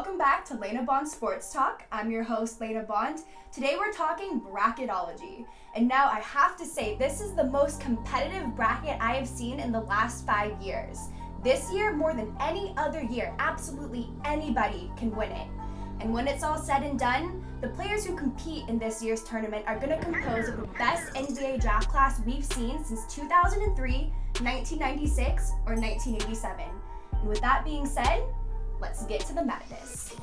welcome back to Lena Bond Sports Talk. I'm your host, Lena Bond. Today we're talking bracketology. And now I have to say, this is the most competitive bracket I have seen in the last 5 years. This year, more than any other year, absolutely anybody can win it. And when it's all said and done, the players who compete in this year's tournament are going to compose of the best NBA draft class we've seen since 2003, 1996, or 1987. And with that being said, let's get to the madness.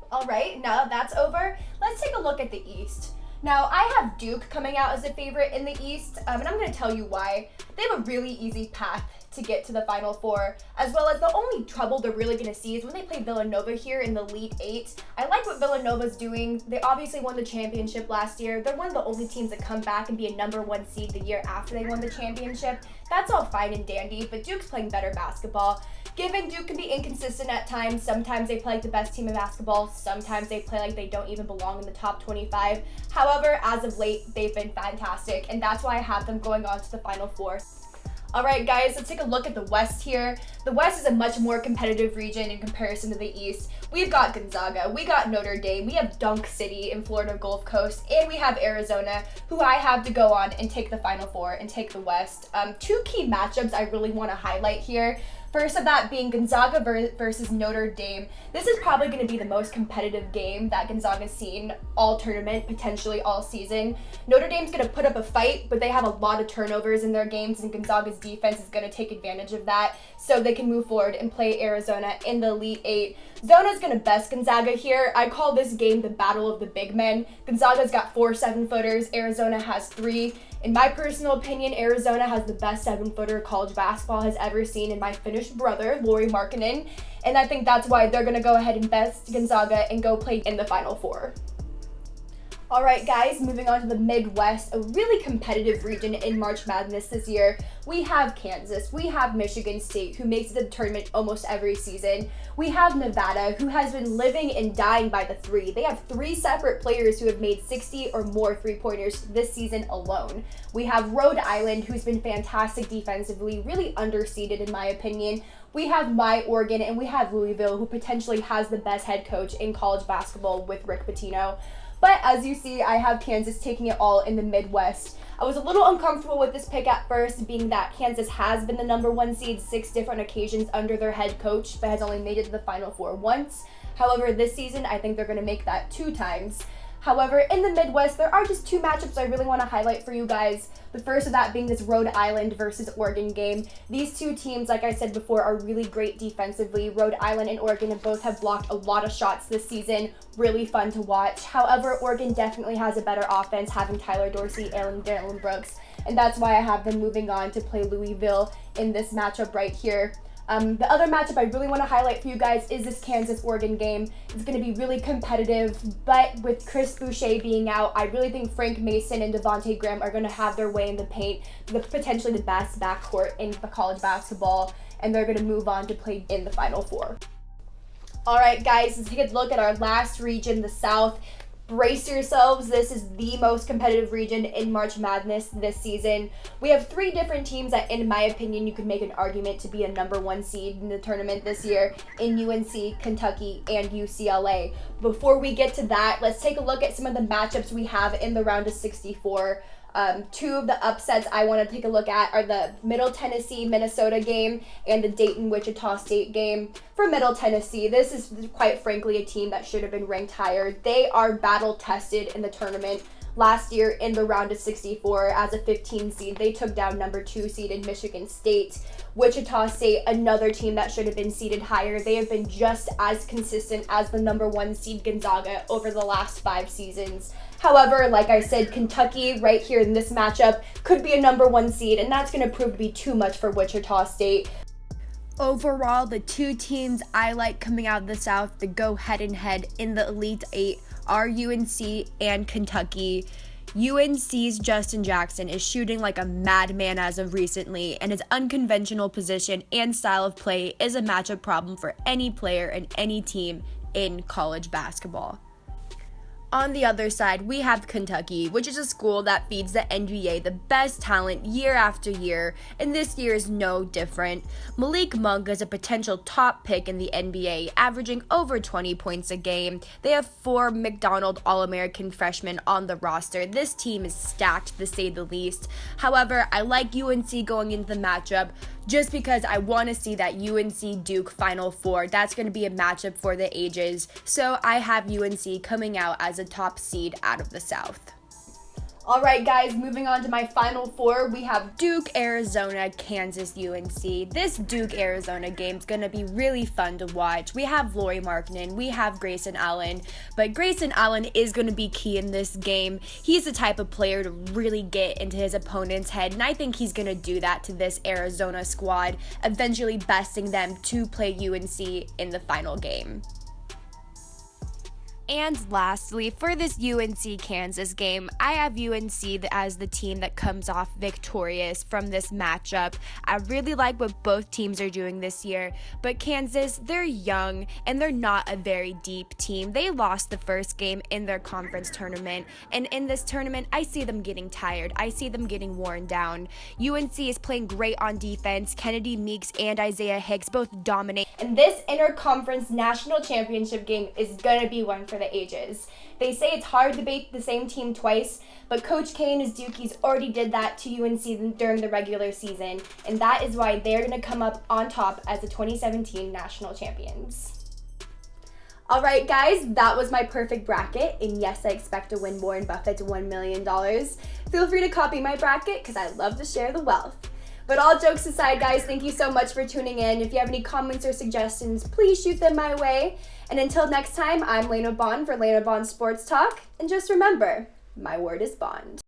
All right, now that that's over, let's take a look at the East. Now, I have Duke coming out as a favorite in the East, and I'm going to tell you why. They have a really easy path to get to the Final Four, as well as the only trouble they're really going to see is when they play Villanova here in the Elite Eight. I like what Villanova's doing. They obviously won the championship last year. They're one of the only teams that come back and be a number one seed the year after they won the championship. That's all fine and dandy, but Duke's playing better basketball. Given Duke can be inconsistent at times, sometimes they play like the best team in basketball, sometimes they play like they don't even belong in the top 25. However, as of late, they've been fantastic, and that's why I have them going on to the Final Four. All right, guys, let's take a look at the West here. The West is a much more competitive region in comparison to the East. We've got Gonzaga, we got Notre Dame, we have Dunk City in Florida Gulf Coast, and we have Arizona, who I have to go on and take the Final Four and take the West. Two key matchups I really want to highlight here. First of that being Gonzaga versus Notre Dame. This is probably going to be the most competitive game that Gonzaga's seen all tournament, potentially all season. Notre Dame's going to put up a fight, but they have a lot of turnovers in their games, and Gonzaga's defense is going to take advantage of that so they can move forward and play Arizona in the Elite Eight. Zona's going to best Gonzaga here. I call this game the battle of the big men. Gonzaga's got 4 7-footers. Arizona has 3. In my personal opinion, Arizona has the best 7-footer college basketball has ever seen in my Finnish brother, Lauri Markkanen, and I think that's why they're going to go ahead and best Gonzaga and go play in the Final Four. All right, guys, moving on to the Midwest, a really competitive region in March Madness this year. We have Kansas, we have Michigan State, who makes it to the tournament almost every season. We have Nevada, who has been living and dying by the three. They have 3 separate players who have made 60 or more three-pointers this season alone. We have Rhode Island, who's been fantastic defensively, really underseeded in my opinion. We have Oregon, and we have Louisville, who potentially has the best head coach in college basketball with Rick Pitino. But as you see, I have Kansas taking it all in the Midwest. I was a little uncomfortable with this pick at first, being that Kansas has been the number 1 seed 6 different occasions under their head coach, but has only made it to the Final Four once. However, this season, I think they're going to make that 2 times. However, in the Midwest, there are just 2 matchups I really want to highlight for you guys. The first of that being this Rhode Island versus Oregon game. These 2 teams, like I said before, are really great defensively. Rhode Island and Oregon both have blocked a lot of shots this season. Really fun to watch. However, Oregon definitely has a better offense, having Tyler Dorsey and Dylan Brooks, and that's why I have them moving on to play Louisville in this matchup right here. The other matchup I really want to highlight for you guys is this Kansas-Oregon game. It's going to be really competitive, but with Chris Boucher being out, I really think Frank Mason and Devontae Graham are going to have their way in the paint, potentially the best backcourt in college basketball, and they're going to move on to play in the Final Four. All right, guys, let's take a look at our last region, the South. Brace yourselves, this is the most competitive region in March Madness this season. We have 3 different teams that, in my opinion, you could make an argument to be a number 1 seed in the tournament this year in UNC, Kentucky, and UCLA. Before we get to that, let's take a look at some of the matchups we have in the round of 64. 2 of the upsets I want to take a look at are the Middle Tennessee-Minnesota game and the Dayton-Wichita State game. For Middle Tennessee, this is quite frankly a team that should have been ranked higher. They are battle-tested in the tournament. Last year in the round of 64 as a 15 seed, they took down number 2 seed in Michigan State. Wichita State, another team that should have been seeded higher. They have been just as consistent as the number 1 seed Gonzaga over the last 5 seasons. However, like I said, Kentucky right here in this matchup could be a number 1 seed, and that's going to prove to be too much for Wichita State. Overall, the 2 teams I like coming out of the South to go head-and-head in the Elite Eight are UNC and Kentucky. UNC's Justin Jackson is shooting like a madman as of recently, and his unconventional position and style of play is a matchup problem for any player and any team in college basketball. On the other side, we have Kentucky, which is a school that feeds the NBA the best talent year after year, and this year is no different. Malik Monk is a potential top pick in the NBA, averaging over 20 points a game. They have 4 McDonald All-American freshmen on the roster. This team is stacked, to say the least. However, I like UNC going into the matchup just because I want to see that UNC-Duke Final Four. That's going to be a matchup for the ages. So I have UNC coming out as a top seed out of the South. All right, guys, moving on to my Final Four, we have Duke, Arizona, Kansas, UNC. This Duke-Arizona game is going to be really fun to watch. We have Lauri Markkanen, we have Grayson Allen, but Grayson Allen is going to be key in this game. He's the type of player to really get into his opponent's head, and I think he's going to do that to this Arizona squad, eventually besting them to play UNC in the final game. And lastly, for this UNC-Kansas game, I have UNC as the team that comes off victorious from this matchup. I really like what both teams are doing this year, but Kansas, they're young and they're not a very deep team. They lost the first game in their conference tournament, and in this tournament, I see them getting tired. I see them getting worn down. UNC is playing great on defense. Kennedy Meeks and Isaiah Hicks both dominate. And this interconference national championship game is going to be one for the ages. They say it's hard to beat the same team twice, but Coach K and his Dukies already did that to UNC during the regular season, and that is why they're going to come up on top as the 2017 national champions. All right, guys, that was my perfect bracket, and yes, I expect to win Warren Buffett's $1 million. Feel free to copy my bracket because I love to share the wealth. But all jokes aside, guys, thank you so much for tuning in. If you have any comments or suggestions, please shoot them my way. And until next time, I'm Lena Bond for Lena Bond Sports Talk. And just remember, my word is bond.